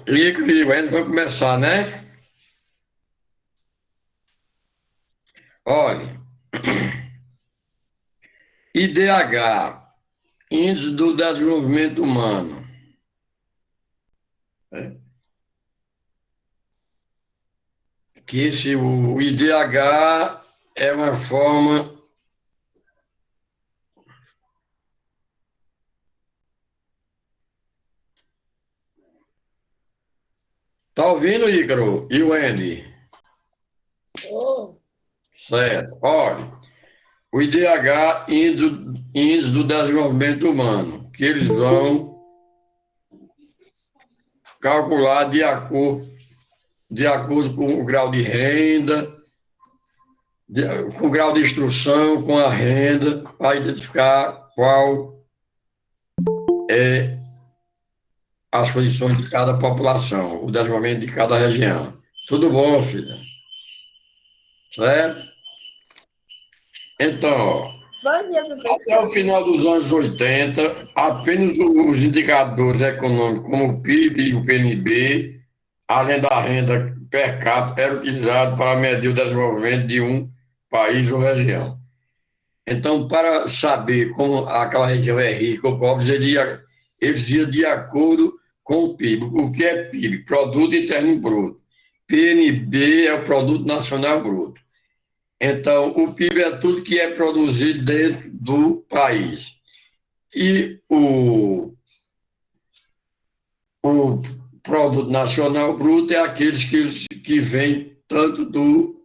Ainda vamos começar, né? Olha, IDH, Índice do Desenvolvimento Humano. Né? O IDH é uma forma. Tá ouvindo, Ícaro? E o Andy? Oh, Certo. Olha, o IDH, Índice do Desenvolvimento Humano, que eles vão calcular de acordo com o grau de renda, com o grau de instrução, com a renda, para identificar qual é as condições de cada população, o desenvolvimento de cada região. Tudo bom, filha? Certo? Então, ó, bom dia, até o professor. final dos anos 80, apenas os indicadores econômicos, como o PIB e o PNB, além da renda per capita, eram utilizados para medir o desenvolvimento de um país ou região. Então, para saber como aquela região é rica ou pobre, eles iam de acordo com o PIB. O que é PIB? Produto Interno Bruto. PNB é o Produto Nacional Bruto. Então, o PIB é tudo que é produzido dentro do país. E o Produto Nacional Bruto é aqueles que vêm tanto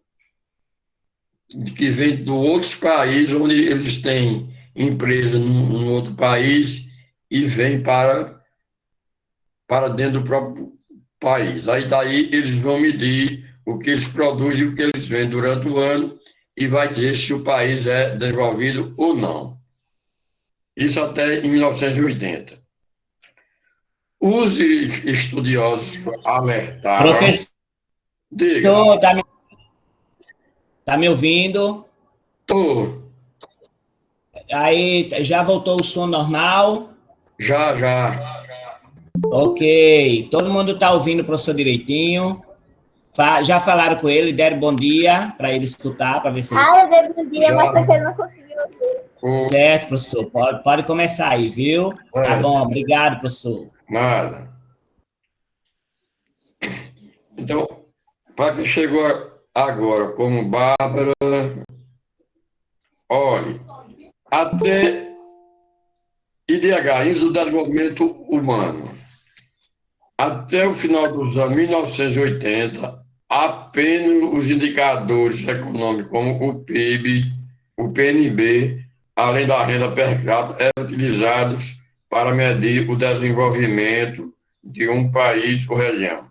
que vem de outros países, onde eles têm empresa num outro país e vêm para dentro do próprio país. Aí daí eles vão medir o que eles produzem e o que eles vendem durante o ano e vai dizer se o país é desenvolvido ou não. Isso até em 1980. Os estudiosos alertaram, Professor, diga, tá me ouvindo? tô, Aí já voltou o som normal? já, Ok. Todo mundo tá ouvindo o professor direitinho? Já falaram com ele, deram bom dia para ele escutar, para ver se ele Ah, eu dei bom dia, mas já, só que eu não consegui ouvir. certo, professor. Pode começar aí, viu? Tá bom, obrigado, professor. nada. Então, para quem chegou agora como Bárbara, olhe, até IDH, Índice do Desenvolvimento Humano, até o final dos anos 1980, apenas os indicadores econômicos, como o PIB, o PNB, além da renda per capita, eram utilizados para medir o desenvolvimento de um país ou região.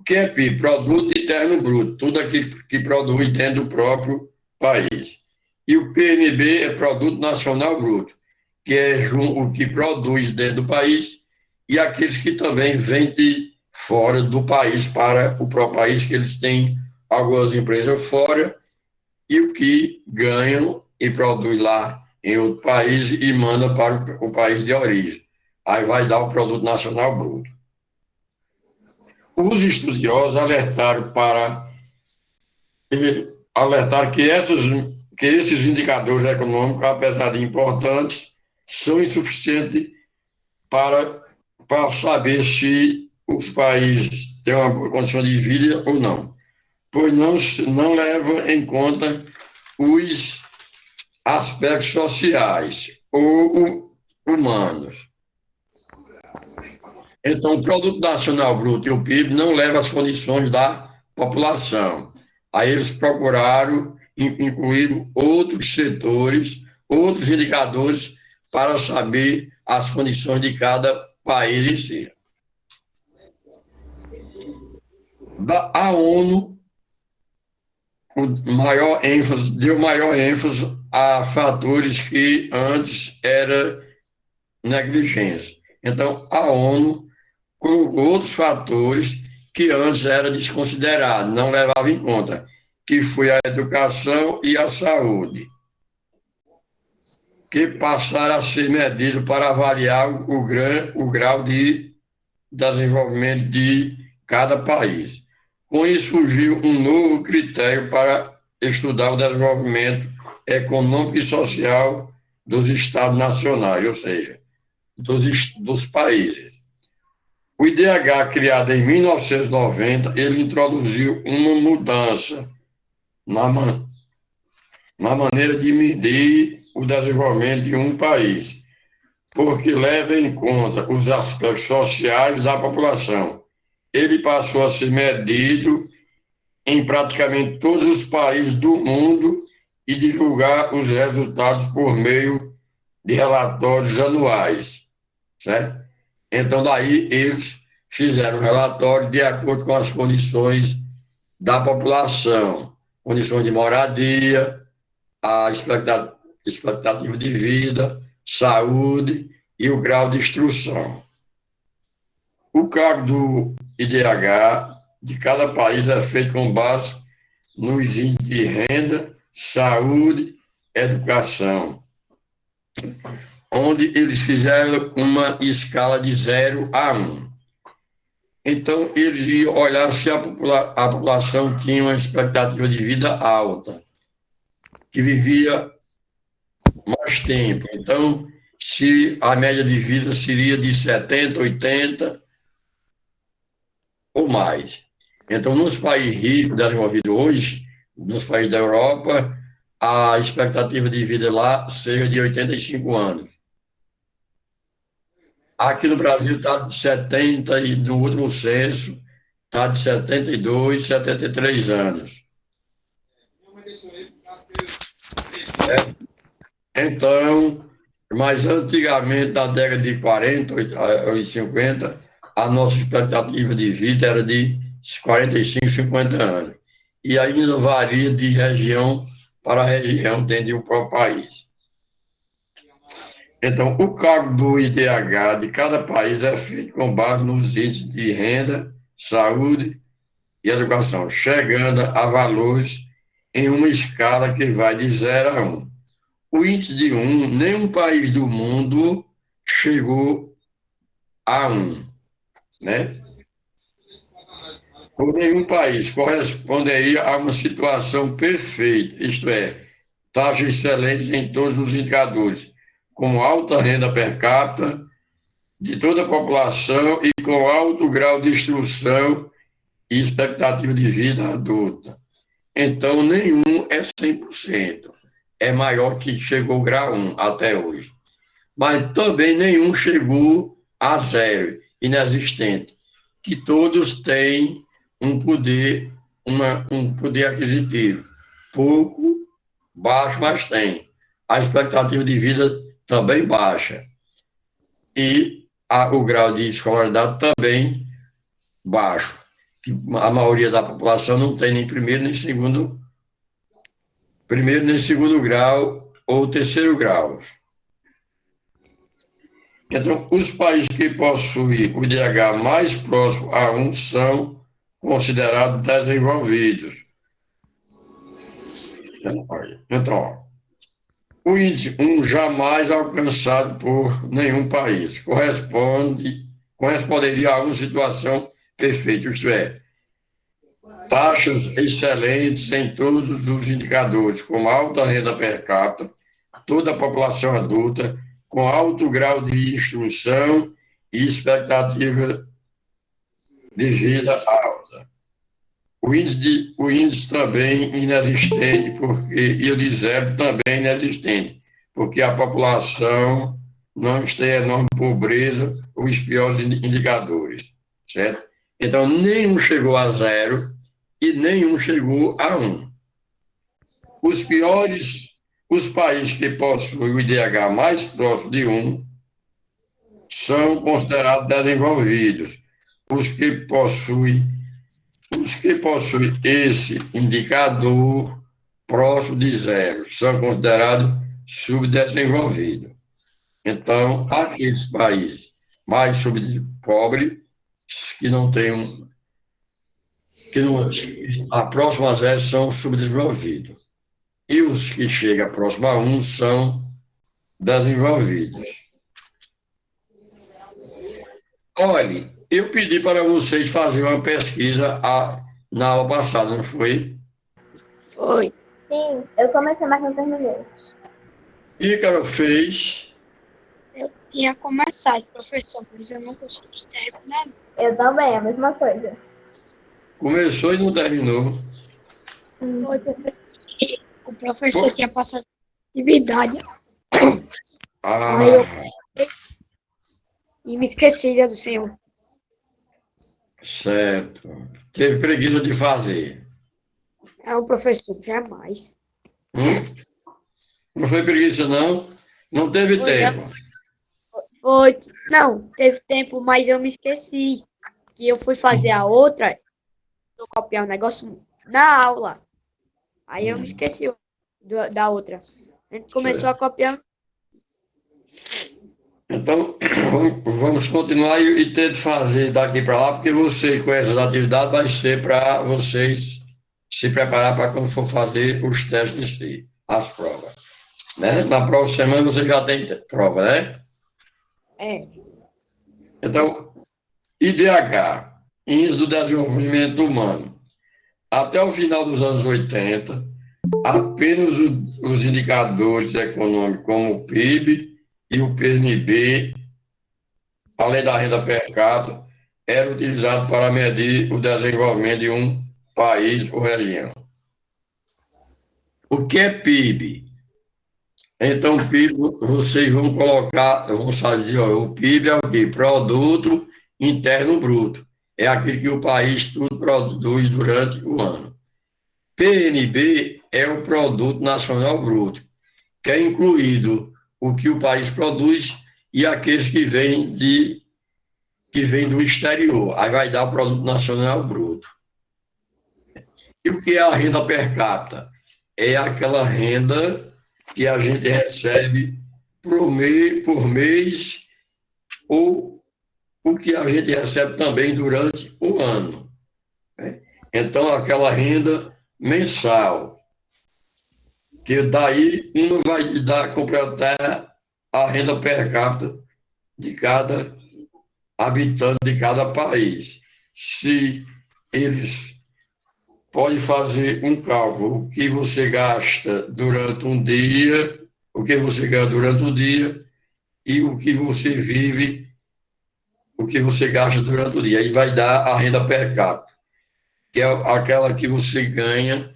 O que é PIB? Produto Interno Bruto, tudo aquilo que produz dentro do próprio país. E o PNB é Produto Nacional Bruto, que é o que produz dentro do país e aqueles que também vêm de fora do país para o próprio país, que eles têm algumas empresas fora e o que ganham e produz lá em outro país e manda para o país de origem. Aí vai dar o Produto Nacional Bruto. Os estudiosos alertaram que esses indicadores econômicos, apesar de importantes, são insuficientes para, para saber se os países têm uma boa condição de vida ou não, pois não levam em conta os aspectos sociais ou humanos. Então, o Produto Nacional Bruto e o PIB não levam as condições da população. Aí eles procuraram incluir outros setores, outros indicadores para saber as condições de cada país em si. A ONU deu maior ênfase a fatores que antes era negligência. Então, a ONU com outros fatores que antes era desconsiderado, não levava em conta, que foi a educação e a saúde, que passaram a ser medidos para avaliar o grau de desenvolvimento de cada país. Com isso, surgiu um novo critério para estudar o desenvolvimento econômico e social dos estados nacionais, ou seja, dos países. O IDH, criado em 1990, ele introduziu uma mudança na maneira de medir o desenvolvimento de um país, porque leva em conta os aspectos sociais da população. Ele passou a ser medido em praticamente todos os países do mundo e divulgar os resultados por meio de relatórios anuais, certo? Então, daí, eles fizeram um relatório de acordo com as condições da população, condições de moradia, a expectativa de vida, saúde e o grau de instrução. O cálculo do IDH de cada país é feito com base nos índices de renda, saúde, educação, onde eles fizeram uma escala de 0 a 1. Então, eles iam olhar se a população tinha uma expectativa de vida alta, que vivia mais tempo. Então, se a média de vida seria de 70, 80 ou mais. Então, nos países ricos, desenvolvidos hoje, nos países da Europa, a expectativa de vida lá seja de 85 anos. Aqui no Brasil está de 70 e no último censo está de 72, 73 anos. Então, mas antigamente, na década de 40 e 50, a nossa expectativa de vida era de 45, 50 anos. E ainda varia de região para região dentro de um próprio país. Então, o cálculo do IDH de cada país é feito com base nos índices de renda, saúde e educação, chegando a valores em uma escala que vai de 0 a 1. O índice de 1, nenhum país do mundo chegou a 1, né? Por nenhum país corresponderia a uma situação perfeita, isto é, taxas excelentes em todos os indicadores, com alta renda per capita de toda a população e com alto grau de instrução e expectativa de vida adulta. Então, nenhum é 100%. É maior que chegou ao grau 1 até hoje. Mas também nenhum chegou a 0, inexistente. Que todos têm um poder, um poder aquisitivo. Pouco, baixo, mas tem. A expectativa de vida também baixa. E o grau de escolaridade também baixo. A maioria da população não tem nem primeiro nem segundo grau ou terceiro grau. Então, os países que possuem o IDH mais próximo a 1 são considerados desenvolvidos. Então, o índice 1 jamais alcançado por nenhum país corresponderia a uma situação perfeita, isto é, taxas excelentes em todos os indicadores, com alta renda per capita, toda a população adulta, com alto grau de instrução e expectativa de vida alta. O índice também inexistente, e o de 0 também inexistente, porque a população não tem enorme pobreza, os piores indicadores, certo? Então, nenhum chegou a 0 e nenhum chegou a 1. Os países que possuem o IDH mais próximo de 1 são considerados desenvolvidos. Os que possuem esse indicador próximo de 0 são considerados subdesenvolvidos. Então, aqueles países mais pobres, que não têm a próxima a 0 são subdesenvolvidos. E os que chegam próximo a 1 são desenvolvidos. Olhe, eu pedi para vocês fazerem uma pesquisa na aula passada, não foi? Foi. Sim, eu comecei, mas não terminei. Ícaro fez. Eu tinha começado, professor, mas eu não consegui terminar. Eu também, a mesma coisa. Começou e não terminou. Foi, professor. O professor tinha passado atividade Ah, Aí eu- e me esqueci, dia do Senhor. certo. Teve preguiça de fazer. É o professor, jamais. Hum? Não foi preguiça, não? Não teve Foi, tempo. Foi. Não, teve tempo, mas eu me esqueci. Que eu fui fazer a outra, eu copiar o negócio na aula. Aí eu me esqueci da outra. A gente começou a copiar. Então, vamos continuar e ter de fazer daqui para lá, porque você, com essas atividades, vai ser para vocês se preparar para quando for fazer os testes em si, as provas. Né? Na próxima semana você já tem prova, né? É. Então, IDH, Índice do Desenvolvimento Humano. Até o final dos anos 80, apenas os indicadores econômicos, como o PIB e o PNB, além da renda per capita, eram utilizados para medir o desenvolvimento de um país ou região. O que é PIB? Então, PIB, vocês vão colocar, vão dizer, ó, o PIB é o quê? Produto Interno Bruto. É aquilo que o país tudo produz durante o ano. PNB é o Produto Nacional Bruto, que é incluído o que o país produz e aqueles que vêm do exterior. Aí vai dar o Produto Nacional Bruto. E o que é a renda per capita? É aquela renda que a gente recebe por mês ou o que a gente recebe também durante o ano. Né? Então, aquela renda mensal, que daí não vai dar completar a renda per capita de cada habitante de cada país. Se eles podem fazer um cálculo, o que você gasta durante um dia, o que você ganha durante o dia e o que você vive, o que você gasta durante o dia. Aí vai dar a renda per capita, que é aquela que você ganha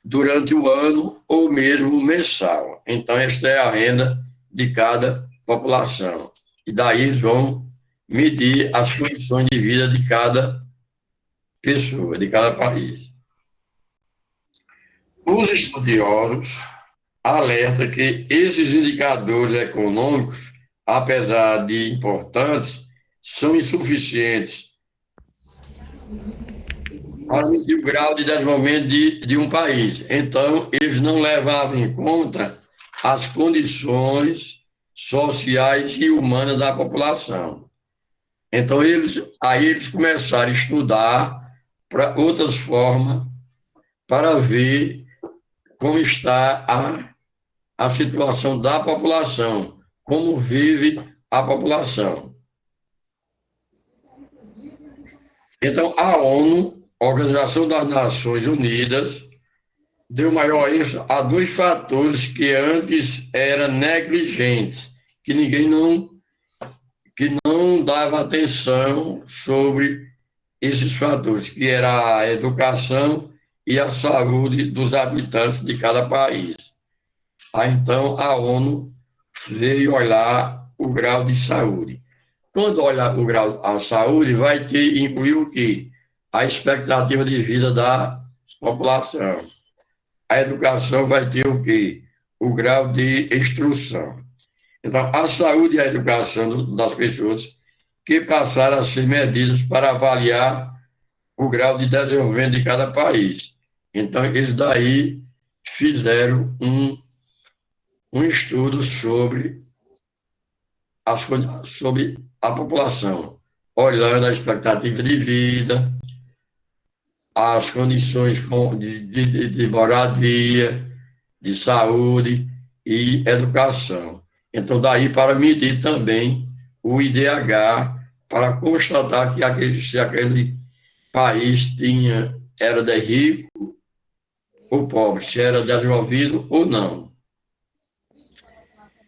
durante o ano ou mesmo mensal. Então, esta é a renda de cada população. E daí eles vão medir as condições de vida de cada pessoa, de cada país. Os estudiosos alertam que esses indicadores econômicos, apesar de importantes, são insuficientes para medir o grau de desenvolvimento de um país. Então, eles não levavam em conta as condições sociais e humanas da população. Então, aí eles começaram a estudar para outras formas para ver como está a situação da população, como vive a população. Então, a ONU, Organização das Nações Unidas, deu maior ênfase a dois fatores que antes eram negligentes, que ninguém que não dava atenção sobre esses fatores, que era a educação e a saúde dos habitantes de cada país. Aí, então, a ONU veio olhar o grau de saúde. Quando olha o grau da saúde, vai ter, incluir o quê? A expectativa de vida da população. A educação vai ter o quê? O grau de instrução. Então, a saúde e a educação das pessoas que passaram a ser medidas para avaliar o grau de desenvolvimento de cada país. Então, eles daí fizeram um estudo sobre a população, olhando a expectativa de vida, as condições de moradia, de saúde e educação. Então, daí para medir também o IDH para constatar que se aquele país era de rico ou pobre, se era desenvolvido ou não.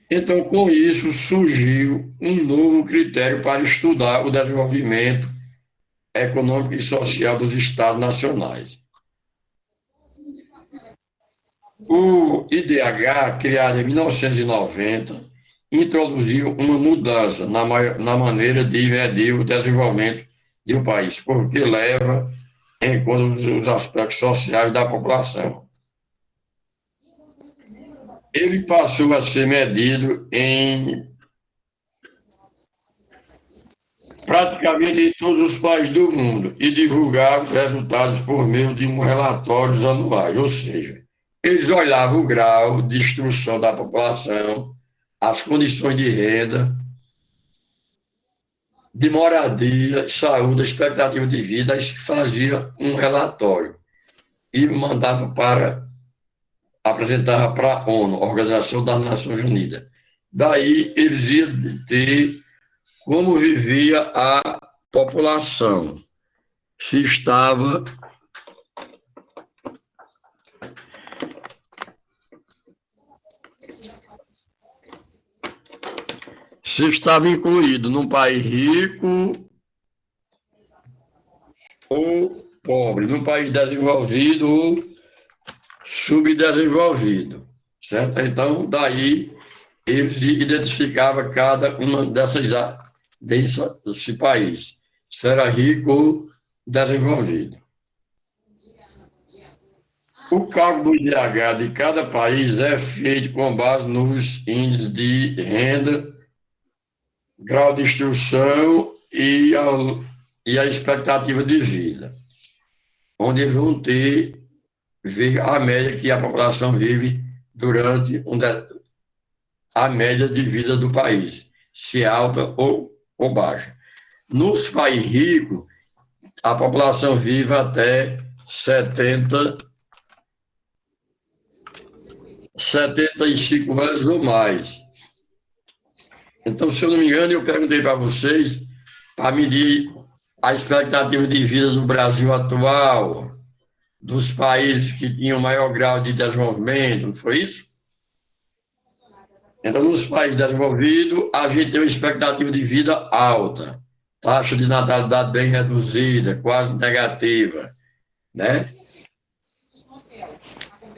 Então, com isso, surgiu um novo critério para estudar o desenvolvimento econômico e social dos Estados nacionais. O IDH, criado em 1990, introduziu uma mudança na maneira de medir o desenvolvimento de um país, porque leva em conta os aspectos sociais da população. Ele passou a ser medido em praticamente em todos os países do mundo e divulgar os resultados por meio de relatórios anuais, ou seja, eles olhavam o grau de instrução da população, as condições de renda, de moradia, saúde, expectativa de vida, aí se fazia um relatório e mandava apresentava para a ONU, Organização das Nações Unidas. Daí eles iam ter como vivia a população, se estava incluído num país rico ou pobre, num país desenvolvido ou subdesenvolvido, certo? Então, daí eles identificavam cada uma desse país, se era rico ou desenvolvido. O cálculo do IDH de cada país é feito com base nos índices de renda, grau de instrução e a expectativa de vida, onde eles vão ver a média que a população vive durante a média de vida do país, se é alta ou baixa. Nos países ricos, a população vive até 75 anos ou mais. Então, se eu não me engano, eu perguntei para vocês para medir a expectativa de vida do Brasil atual, dos países que tinham maior grau de desenvolvimento, não foi isso? Então, nos países desenvolvidos, a gente tem uma expectativa de vida alta, taxa de natalidade bem reduzida, quase negativa, né?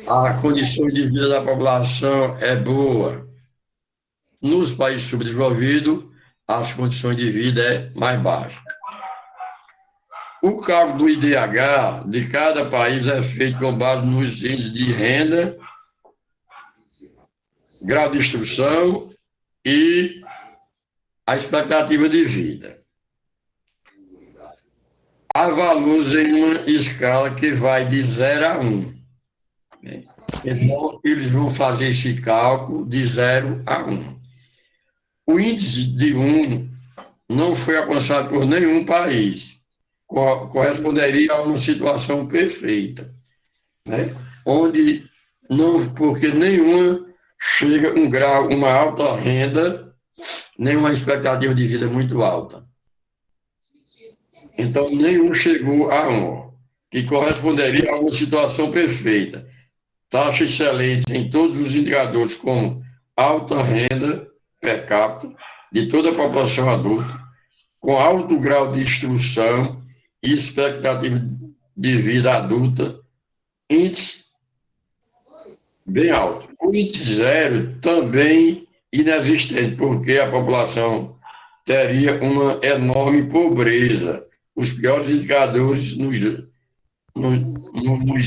As condições de vida da população é boa. Nos países subdesenvolvidos, as condições de vida é mais baixa. O cálculo do IDH de cada país é feito com base nos índices de renda, grau de instrução e a expectativa de vida. Há valores em uma escala que vai de 0 a 1. Então, eles vão fazer esse cálculo de 0 a 1. O índice de 1 não foi alcançado por nenhum país. Corresponderia a uma situação perfeita, né? Onde não, porque nenhuma chega um grau, uma alta renda, nem uma expectativa de vida muito alta. Então, nenhum chegou a 1, que corresponderia a uma situação perfeita. Taxa excelente em todos os indicadores, como alta renda per capita de toda a população adulta, com alto grau de instrução e expectativa de vida adulta, índice bem alto. O índice 0 também inexistente, porque a população teria uma enorme pobreza, os piores indicadores nos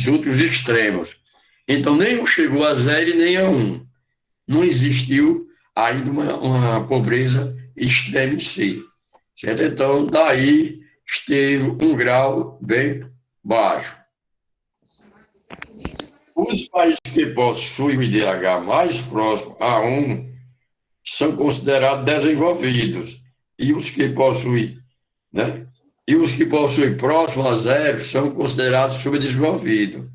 outros extremos. Então, nenhum chegou a 0 e nem a 1. Não existiu ainda uma pobreza extrema em si. Certo? Então, daí esteve um grau bem baixo. Os países que possuem o IDH mais próximo a 1 são considerados desenvolvidos, e os que possuem, né? E os que possuem próximo a 0 são considerados subdesenvolvidos.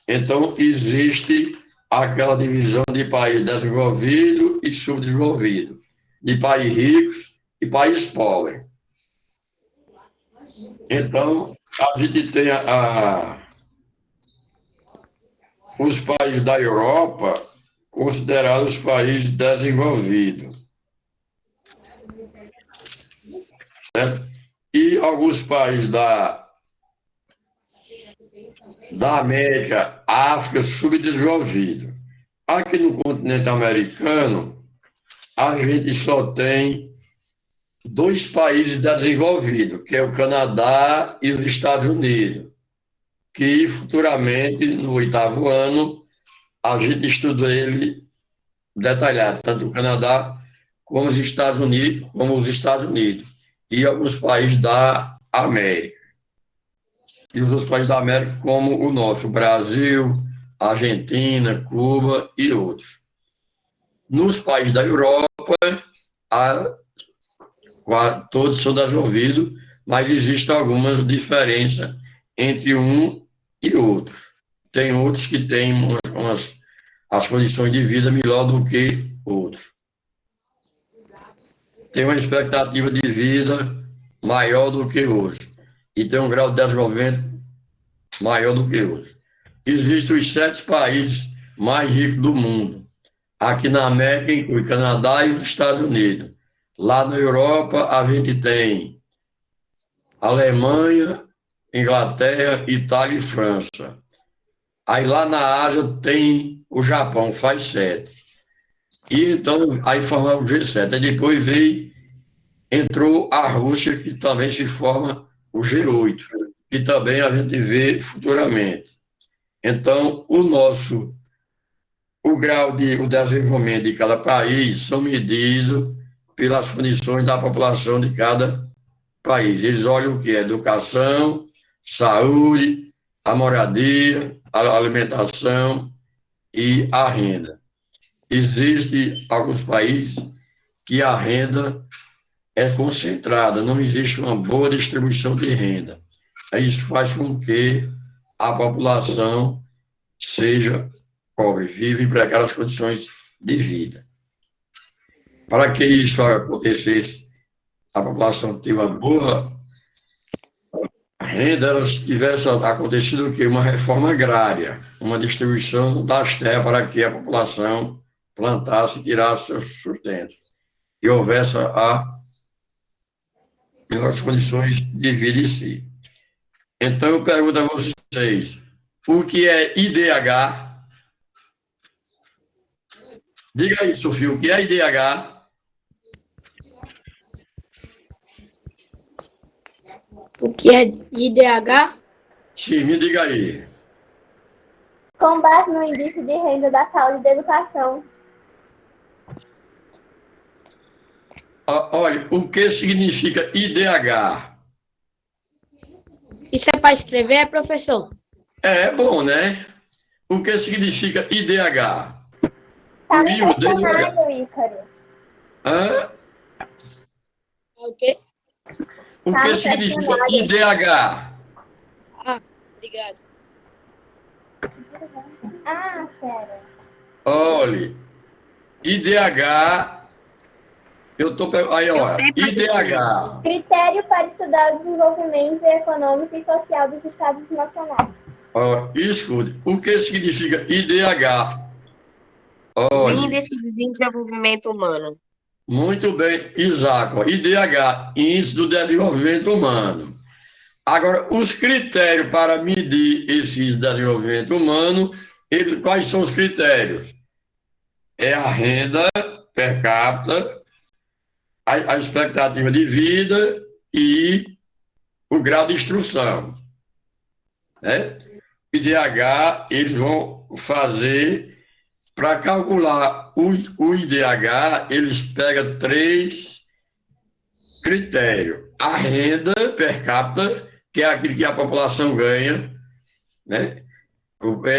Então, existe aquela divisão de país desenvolvido e subdesenvolvido, de países ricos e país pobre. Então, a gente tem os países da Europa considerados países desenvolvidos, certo? E alguns países da América, África, subdesenvolvidos. Aqui no continente americano, a gente só tem dois países desenvolvidos, que é o Canadá e os Estados Unidos, que futuramente, no 8º ano, a gente estuda ele detalhado, tanto o Canadá como os Estados Unidos, e alguns países da América. E os outros países da América, como o nosso, Brasil, Argentina, Cuba e outros. Nos países da Europa, todos são desenvolvidos, mas existem algumas diferenças entre um e outro. Tem outros que têm as condições de vida melhor do que outros. Tem uma expectativa de vida maior do que outros. E tem um grau de desenvolvimento maior do que outros. Existem os 7 países mais ricos do mundo. Aqui na América inclui Canadá e os Estados Unidos. Lá na Europa, a gente tem Alemanha, Inglaterra, Itália e França. Aí lá na Ásia tem o Japão, faz 7. E então, aí forma o G7. Aí depois entrou a Rússia, que também se forma o G8, que também a gente vê futuramente. Então, o grau de desenvolvimento de cada país são medidos pelas condições da população de cada país. Eles olham o que é educação, saúde, a moradia, a alimentação e a renda. Existem alguns países que a renda é concentrada, não existe uma boa distribuição de renda. Isso faz com que a população seja pobre, vive em precárias condições de vida. Para que isso acontecesse, a população ter uma boa renda, ela tivesse acontecido o quê? Uma reforma agrária, uma distribuição das terras para que a população plantasse e tirasse seus sustentos. E houvesse melhores condições de vida em si. Então, eu pergunto a vocês, o que é IDH? Diga aí, Sofia, o que é IDH? O que é IDH? Sim, me diga aí. Com base no índice de renda da saúde e da educação. Olha, o que significa IDH? Isso é para escrever, professor? É bom, né? O que significa IDH? Tá O no I, o D e o H. questionário, Ícaro. Hã? O quê? O Tá que no significa questionário. IDH? Ah, obrigado. Ah, sério. Olha, IDH, eu tô aí, ó, IDH. Critério para estudar o desenvolvimento econômico e social dos estados nacionais. Ó, escute, o que significa IDH? Olha, Índice de Desenvolvimento Humano. muito bem, Isaac, ó, IDH, Índice do Desenvolvimento Humano. Agora, os critérios para medir esse desenvolvimento humano, quais são os critérios? É a renda per capita, a expectativa de vida e o grau de instrução. Né? O IDH, eles vão fazer, para calcular o IDH, eles pegam 3 critérios. A renda per capita, que é aquilo que a população ganha, né?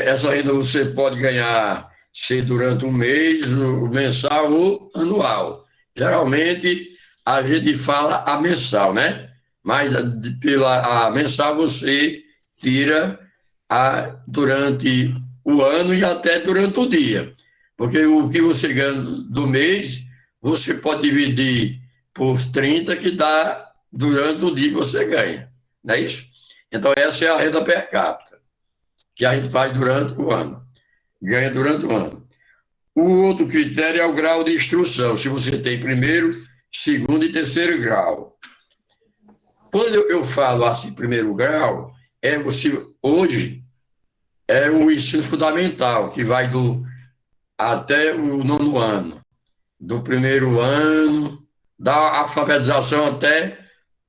Essa renda você pode ganhar se durante um mês, mensal ou anual. Geralmente, a gente fala a mensal, né? Mas pela a mensal você tira durante o ano e até durante o dia. Porque o que você ganha do mês, você pode dividir por 30, que dá durante o dia que você ganha. não é isso? Então, essa é a renda per capita, que a gente faz durante o ano, ganha durante o ano. O outro critério é o grau de instrução, se você tem primeiro, segundo e terceiro grau. Quando eu falo assim, primeiro grau, hoje é o ensino fundamental, que vai até o nono ano. Do primeiro ano, da alfabetização até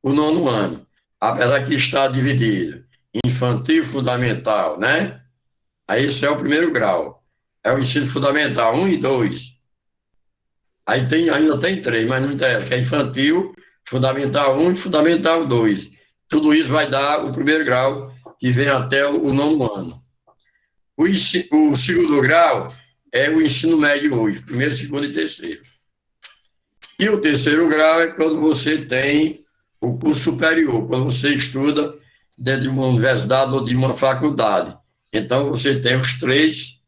o nono ano. Apesar que está dividido. Infantil, fundamental, né? Aí esse é o primeiro grau. É o ensino fundamental, 1 e 2. Aí ainda tem 3, mas não interessa, que é infantil, fundamental 1 e fundamental 2. Tudo isso vai dar o primeiro grau, que vem até o nono ano. O segundo grau é o ensino médio hoje, primeiro, segundo e terceiro. E o terceiro grau é quando você tem o curso superior, quando você estuda dentro de uma universidade ou de uma faculdade. Então, você tem os três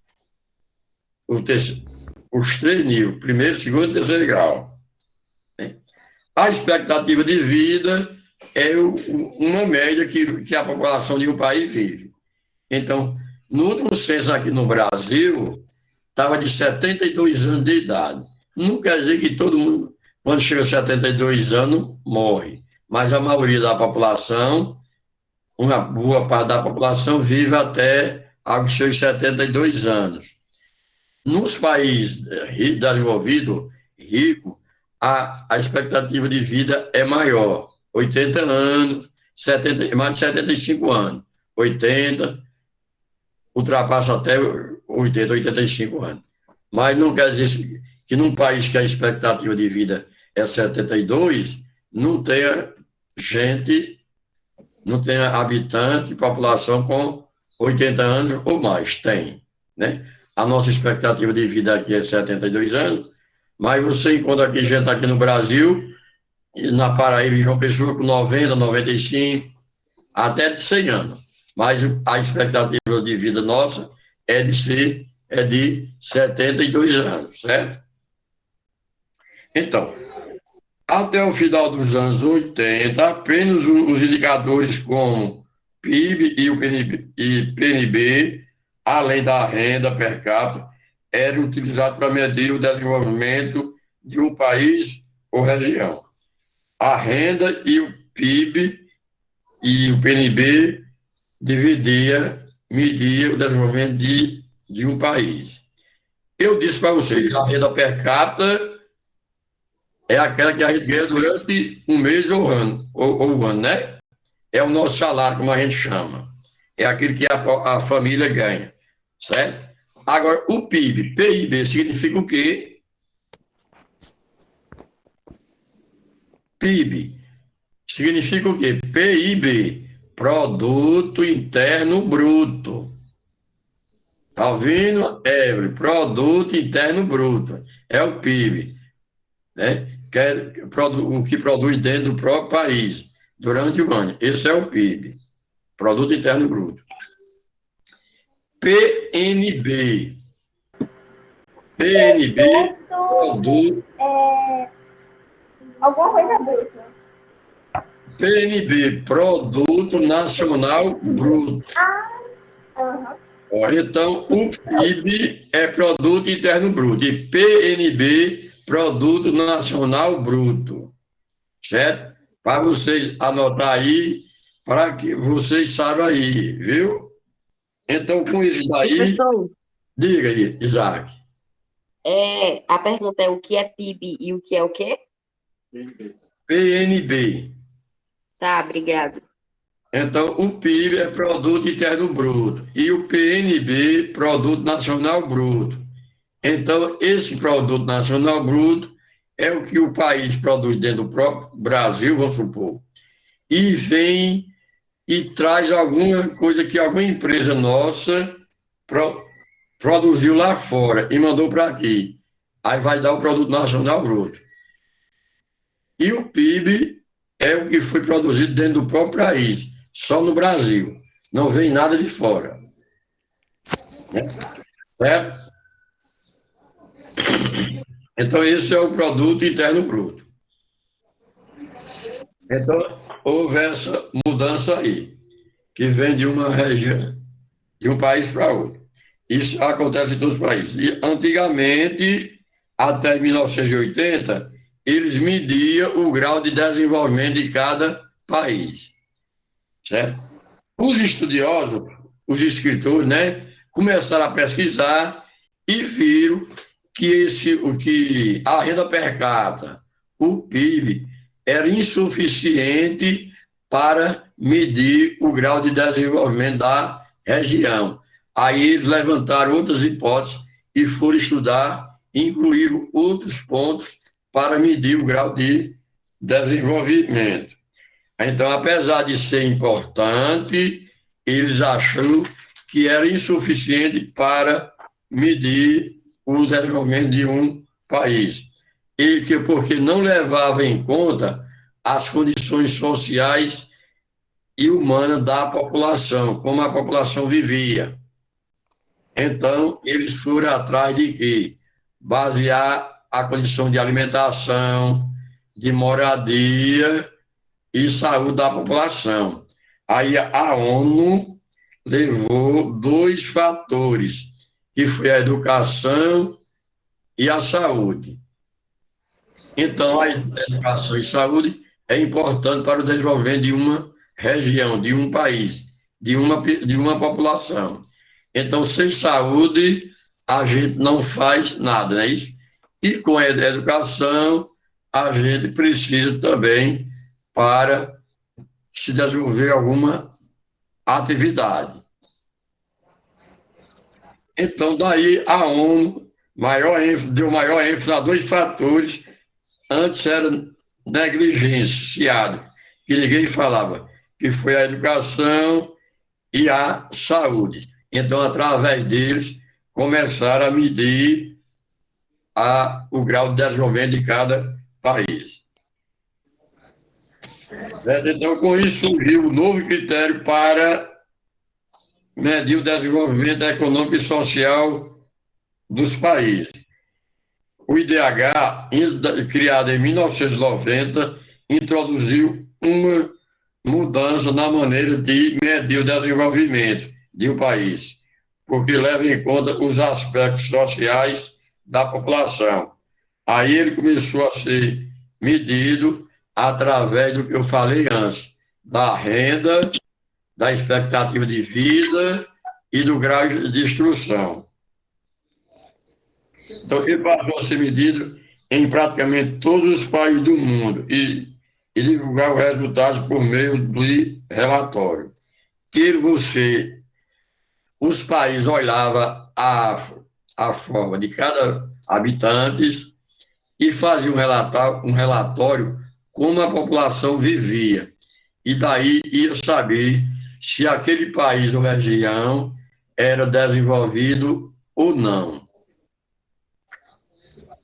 níveis, primeiro, segundo e terceiro grau. A expectativa de vida é uma média que a população de um país vive. Então, no último censo aqui no Brasil, estava de 72 anos de idade. Não quer dizer que todo mundo, quando chega a 72 anos, morre. Mas a maioria da população, uma boa parte da população, vive até os seus 72 anos. Nos países desenvolvidos, ricos, a expectativa de vida é maior. 80 anos, mais de 75 anos. 80, ultrapassa até 80, 85 anos. Mas não quer dizer que num país que a expectativa de vida é 72, não tenha gente, não tenha habitante, população com 80 anos ou mais. Tem, né? A nossa expectativa de vida aqui é 72 anos, mas você encontra aqui gente aqui no Brasil, na Paraíba, em João Pessoa, com 90, 95, até de 100 anos. Mas a expectativa de vida nossa é de 72 anos, certo? Então, até o final dos anos 80, apenas os indicadores como PIB e o PNB, além da renda per capita, eram utilizados para medir o desenvolvimento de um país ou região. A renda e o PIB e o PNB media o desenvolvimento de um país. Eu disse para vocês, a renda per capita é aquela que a gente ganha durante um mês ou um ano, né? É o nosso salário, como a gente chama. É aquilo que a família ganha, certo? Agora, o PIB significa o quê? PIB significa o quê? PIB, Produto Interno Bruto. Tá ouvindo, Evelyn? Produto Interno Bruto. É o PIB, né? Que é o que produz dentro do próprio país durante o ano. Esse é o PIB, Produto Interno Bruto. PNB. PNB, produto. Alguma coisa bruta. PNB, Produto Nacional Bruto. Aham. Então, o PIB é Produto Interno Bruto e PNB, Produto Nacional Bruto, certo? Para vocês anotar aí, para que vocês saibam aí, viu? Então, com isso daí, Professor, diga aí, Isaac. a pergunta é o que é PIB e o que é o quê? PNB. Tá, obrigado. Então, o PIB é Produto Interno Bruto e o PNB, Produto Nacional Bruto. Então, esse Produto Nacional Bruto é o que o país produz dentro do próprio Brasil, vamos supor, e vem e traz alguma coisa que alguma empresa nossa produziu lá fora e mandou para aqui. Aí vai dar o Produto Nacional Bruto. E o PIB é o que foi produzido dentro do próprio país, só no Brasil. Não vem nada de fora. Né? Certo? Então, esse é o Produto Interno Bruto. Então, houve essa mudança aí, que vem de uma região, de um país para outro. Isso acontece em todos os países. E, antigamente, até 1980, eles mediam o grau de desenvolvimento de cada país, certo? Os estudiosos, os escritores, né, começaram a pesquisar e viram que a renda per capita, o PIB, era insuficiente para medir o grau de desenvolvimento da região. Aí eles levantaram outras hipóteses e foram estudar, incluíram outros pontos para medir o grau de desenvolvimento. Então, apesar de ser importante, eles acharam que era insuficiente para medir o desenvolvimento de um país. E que porque não levava em conta as condições sociais e humanas da população, como a população vivia. Então, eles foram atrás de quê? Basear a condição de alimentação, de moradia e saúde da população. Aí a ONU levou dois fatores, que foi a educação e a saúde. Então, a educação e saúde é importante para o desenvolvimento de uma região, de um país, de uma população. Então, sem saúde, a gente não faz nada, não é isso? E com a educação, a gente precisa também para se desenvolver alguma atividade. Então, daí a ONU deu maior ênfase a dois fatores, antes eram negligenciados, que ninguém falava, que foi a educação e a saúde. Então, através deles, começaram a medir o grau de desenvolvimento de cada país. Então, com isso, surgiu um novo critério para medir o desenvolvimento econômico e social dos países. O IDH, criado em 1990, introduziu uma mudança na maneira de medir o desenvolvimento de um país, porque leva em conta os aspectos sociais da população. Aí ele começou a ser medido através do que eu falei antes, da renda, da expectativa de vida e do grau de instrução. Então, ele passou a ser medido em praticamente todos os países do mundo e divulgar os resultados por meio de relatório. Os países olhavam a forma de cada habitante e faziam um relatório como a população vivia. E daí ia saber se aquele país ou região era desenvolvido ou não.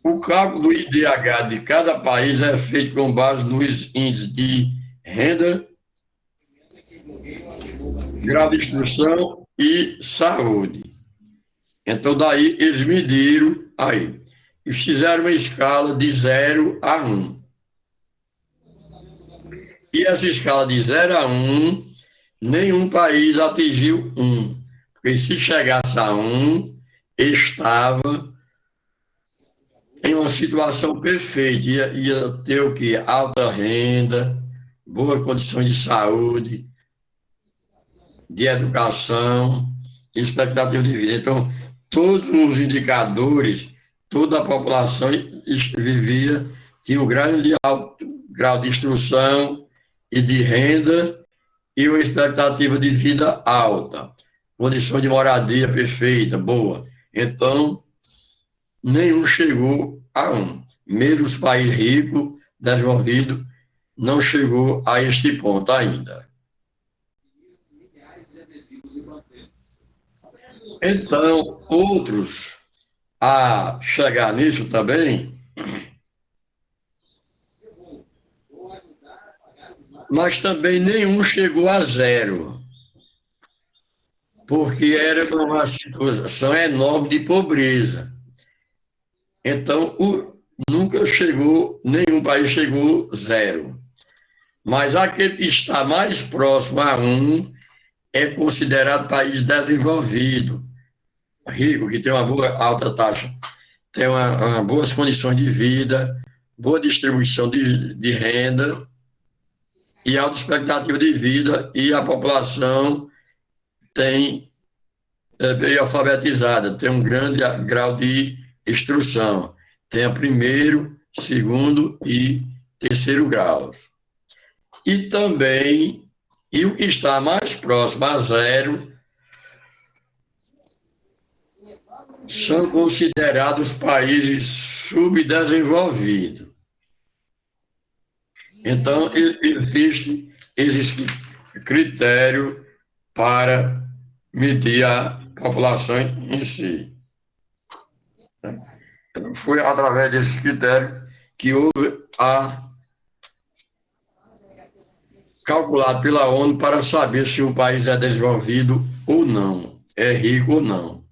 O cálculo do IDH de cada país é feito com base nos índices de renda, grau de instrução e saúde. Então, daí eles mediram aí. E fizeram uma escala de 0 a 1. E essa escala de 0 a 1, nenhum país atingiu 1. Porque se chegasse a 1, estava em uma situação perfeita. Ia ter o quê? Alta renda, boa condição de saúde, de educação, expectativa de vida. Então, todos os indicadores, toda a população vivia, tinha um alto grau de instrução e de renda e uma expectativa de vida alta, condição de moradia perfeita, boa. Então, nenhum chegou a 1. Mesmo os países ricos, desenvolvidos, não chegou a este ponto ainda. Então, outros a chegar nisso também, mas também nenhum chegou a 0, porque era uma situação enorme de pobreza. Então, nunca chegou, nenhum país chegou 0. mas aquele que está mais próximo a um é considerado país desenvolvido, rico, que tem uma boa, alta taxa, tem boas condições de vida, boa distribuição de renda e alta expectativa de vida, e a população é bem alfabetizada, tem um grande grau de instrução, tem a primeiro, segundo e terceiro graus. E também, e o que está mais próximo a zero, são considerados países subdesenvolvidos. Então, existe critério para medir a população em si. Foi através desse critério que houve calculado pela ONU para saber se um país é desenvolvido ou não, é rico ou não.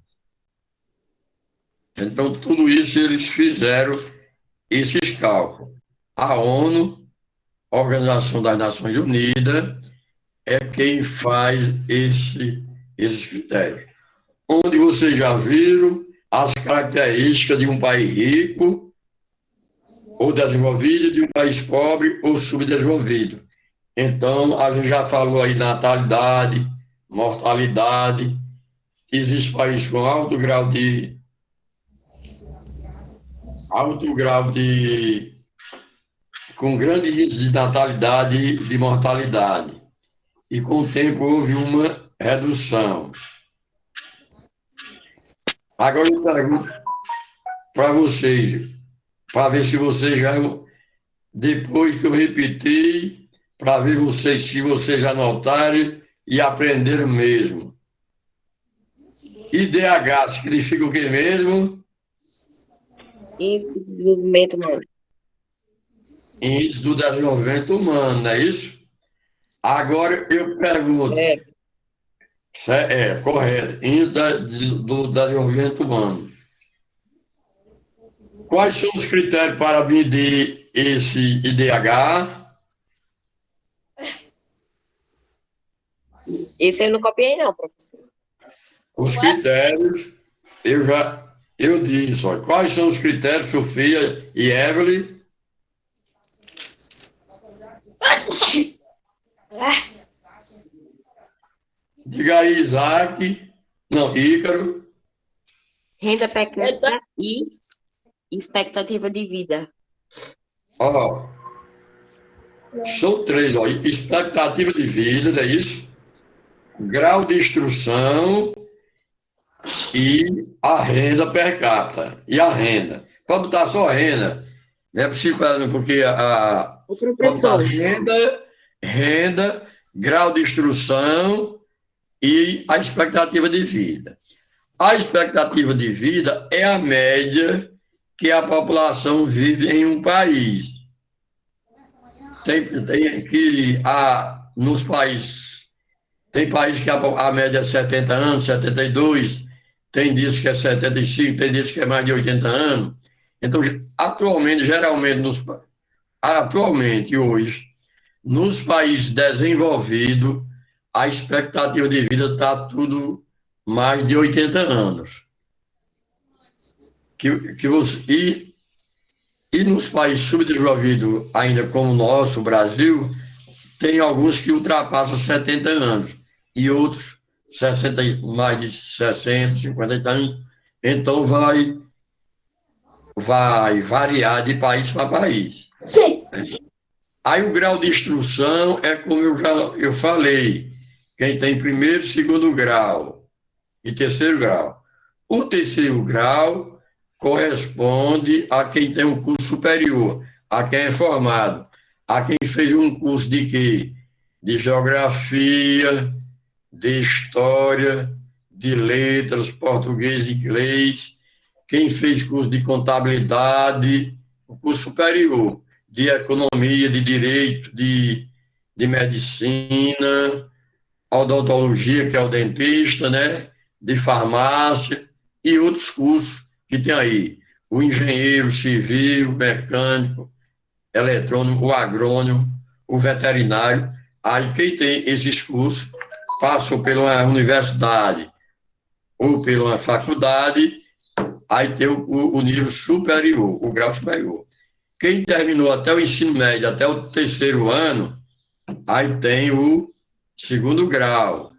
Então, tudo isso eles fizeram esses cálculos. A ONU, Organização das Nações Unidas, é quem faz esses critérios. Onde vocês já viram as características de um país rico ou desenvolvido, de um país pobre ou subdesenvolvido. Então, a gente já falou aí natalidade, mortalidade, existe país com alto grau com grande índice de natalidade e de mortalidade. E com o tempo houve uma redução. Agora eu pergunto para vocês, para ver se vocês já, depois que eu repeti, para ver se vocês já notaram e aprenderam mesmo. IDH significa o que mesmo? Índice de Desenvolvimento Humano. Índice do Desenvolvimento Humano, não é isso? Agora eu pergunto. Correto. Índice do Desenvolvimento Humano. Quais são os critérios para medir esse IDH? Esse eu não copiei, não, professor. Os critérios, eu disse, ó, quais são os critérios, Sofia e Evelyn? Diga aí, Isaac. Não, Ícaro. Renda per capita e expectativa de vida. Ó, são três, ó, expectativa de vida, não é isso? Grau de instrução e a renda per capita. E a renda. Pode botar só renda. Não é possível, porque O pode botar professor, renda, grau de instrução e a expectativa de vida. A expectativa de vida é a média que a população vive em um país. Nos países, tem países que a média é 70 anos, 72, tem dias que é 75, tem dias que é mais de 80 anos. Então, atualmente, hoje, nos países desenvolvidos, a expectativa de vida está tudo mais de 80 anos. E nos países subdesenvolvidos, ainda como o nosso, o Brasil, tem alguns que ultrapassam 70 anos e outros 60, mais de 60, 50 anos. Então, vai variar de país para país. Aí o grau de instrução é como eu falei, quem tem primeiro, segundo grau e terceiro grau. O terceiro grau corresponde a quem tem um curso superior, a quem é formado, a quem fez um curso de quê? De geografia, de história, de letras, português e inglês, quem fez curso de contabilidade, o curso superior, de economia, de direito, de medicina, odontologia, que é o dentista, né? De farmácia e outros cursos que tem aí. O engenheiro civil, mecânico, eletrônico, o agrônomo, o veterinário. Aí quem tem esses cursos passam pela universidade ou pela faculdade, aí tem o nível superior, o grau superior. Quem terminou até o ensino médio, até o terceiro ano, aí tem o segundo grau,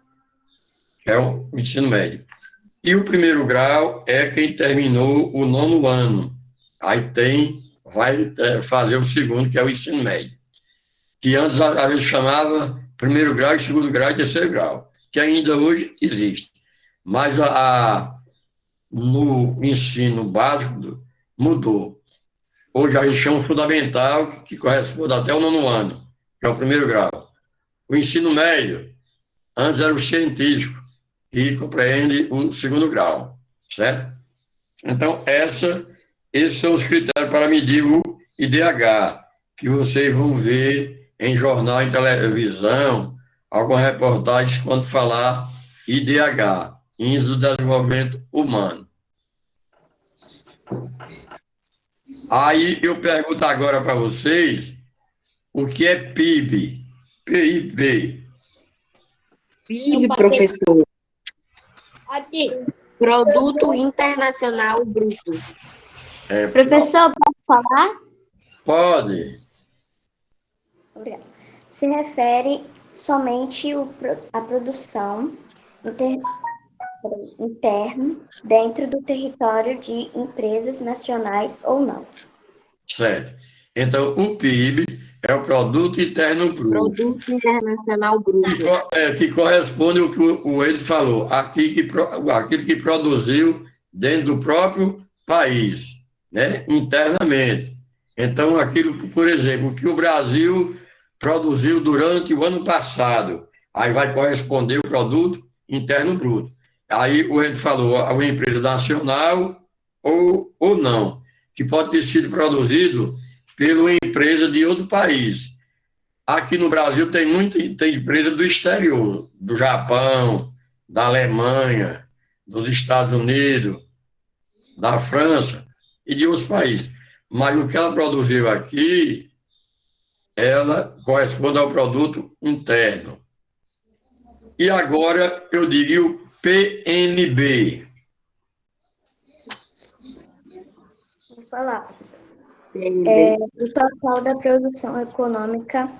que é o ensino médio. E o primeiro grau é quem terminou o nono ano. Aí vai fazer o segundo, que é o ensino médio. Que antes a gente chamava primeiro grau, segundo grau e terceiro grau, que ainda hoje existe. Mas no ensino básico mudou. Hoje a gente chama o fundamental, que corresponde até o nono ano, que é o primeiro grau. O ensino médio, antes era o científico, que compreende o segundo grau, certo? Então, esses são os critérios para medir o IDH, que vocês vão ver em jornal, em televisão, algumas reportagens quando falar IDH, Índice do Desenvolvimento Humano. Aí eu pergunto agora para vocês, o que é PIB? PIB. PIB, professor. Aqui. Produto Internacional Bruto. Professor, pode falar? Pode. Obrigada. Se refere somente à produção interna dentro do território de empresas nacionais ou não. Certo. Então, o PIB é o Produto Interno Bruto. Produto Internacional Bruto. Que corresponde ao que o Ed falou, aquilo que produziu dentro do próprio país, né, internamente. Então, aquilo, por exemplo, que o Brasil produziu durante o ano passado, aí vai corresponder o Produto Interno Bruto. Aí o Ed falou, uma empresa nacional ou não, que pode ter sido produzido pela uma empresa de outro país. Aqui no Brasil tem empresa do exterior, do Japão, da Alemanha, dos Estados Unidos, da França e de outros países. Mas o que ela produziu aqui, ela corresponde ao produto interno. E agora eu diria o PNB. Vou falar, professor. PNB. O total da produção econômica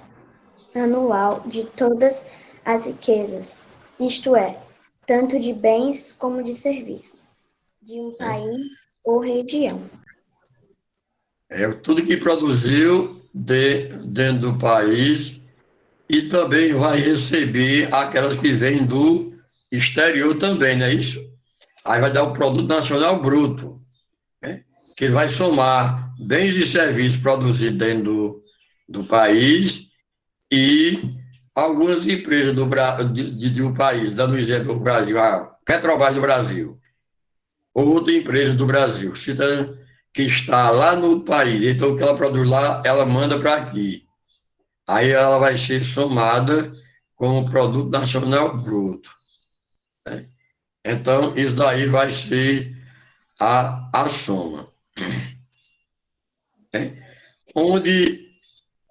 anual de todas as riquezas, isto é, tanto de bens como de serviços, de um país ou região. É tudo que produziu dentro do país e também vai receber aquelas que vêm do exterior também, não é isso? Aí vai dar o Produto Nacional Bruto, né? Que vai somar bens e serviços produzidos dentro do país e algumas empresas do país, dando exemplo do Brasil, a Petrobras do Brasil, outra empresa do Brasil, que está lá no país, então o que ela produz lá, ela manda para aqui. Aí ela vai ser somada com o Produto Nacional Bruto, né? Então, isso daí vai ser a soma, né? Onde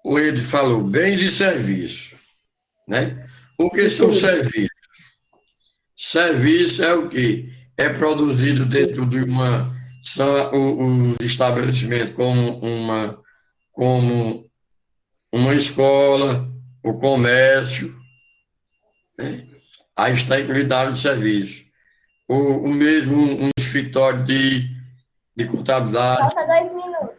o Ed falou bens e serviços, né? O que são serviços? Serviço é o quê? É produzido dentro de são os estabelecimentos como uma escola, o comércio, né? Aí está incluído a área de serviço. O mesmo um escritório de contabilidade, Falta 2 minutos.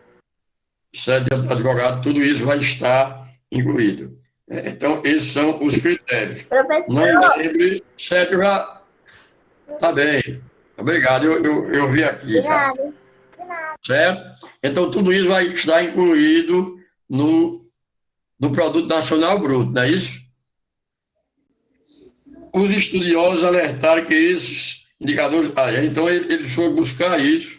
sede de advogado, tudo isso vai estar incluído. Então, esses são os critérios. Não Professor, lembre, Sérgio já está bem. Obrigado, eu vi aqui. de Já. nada. De nada. Certo? Então, tudo isso vai estar incluído no Produto Nacional Bruto, não é isso? Os estudiosos alertaram que esses indicadores... então, eles foram buscar isso,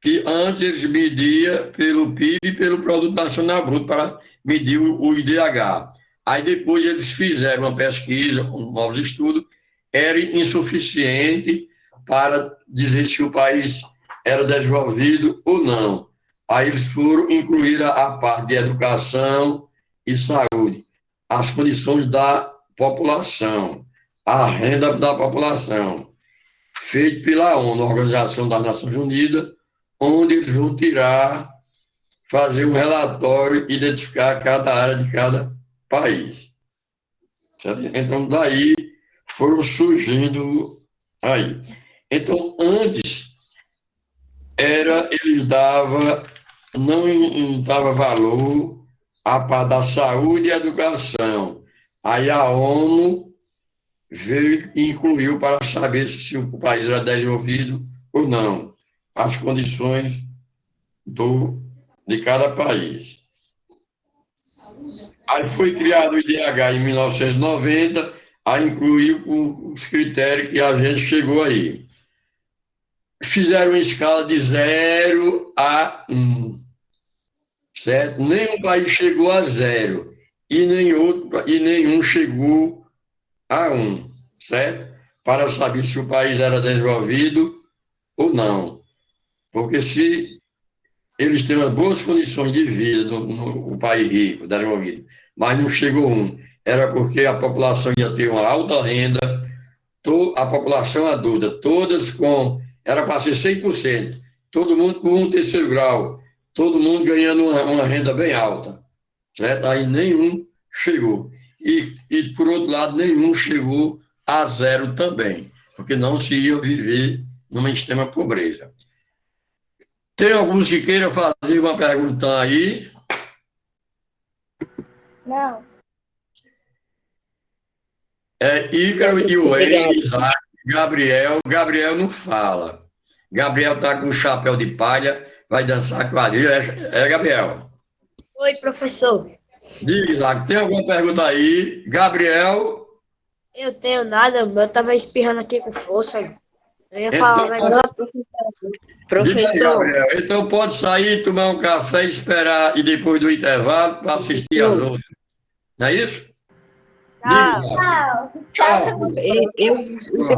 que antes eles mediam pelo PIB e pelo Produto Nacional Bruto para medir o IDH. Aí, depois, eles fizeram uma pesquisa, novos estudos, era insuficiente para dizer se o país era desenvolvido ou não. Aí eles foram incluir a parte de educação e saúde. as condições da população, a renda da população, feito pela ONU, Organização das Nações Unidas, onde eles vão fazer um relatório, identificar cada área de cada país. Certo? Então, daí foram surgindo aí. Então, antes, eles não dava valor à parte da saúde e educação. Aí a ONU veio e incluiu para saber se o país era desenvolvido ou não, as condições de cada país. Aí foi criado o IDH em 1990, a incluir os critérios que a gente chegou aí. Fizeram uma escala de 0 a 1, certo? Nenhum país chegou a 0 e nenhum chegou a 1, certo? Para saber se o país era desenvolvido ou não. Porque se eles têm umas boas condições de vida no país rico, desenvolvido, mas não chegou a 1, era porque a população ia ter uma alta renda, a população adulta, todas era para ser 100%, todo mundo com um terceiro grau, todo mundo ganhando uma renda bem alta, certo? Aí nenhum chegou. E, por outro lado, nenhum chegou a 0 também, porque não se ia viver numa extrema pobreza. Tem alguns que queiram fazer uma pergunta aí? Não. Ícaro e o Isaac, Gabriel não fala. Gabriel está com um chapéu de palha, vai dançar quadrilha. Gabriel? Oi, professor. Diga, Isaac, tem alguma pergunta aí? Gabriel? Eu tenho nada, eu tava espirrando aqui com força. Eu ia Então, falar um negócio. Diga aí, Professor, Gabriel. Então pode sair, tomar um café, esperar e depois do intervalo para assistir as outras. Não é isso? Tchau. Diga. Tchau. Tchau. você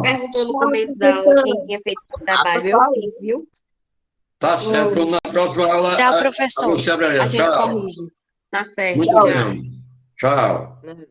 perguntou no começo da aula quem tinha feito o trabalho, eu fiz, viu? Tá certo. Então, na próxima aula, Tchau, professor. você A abre. gente Tchau. corrige. Tá certo, Muito tchau. bem. Tchau. Uhum.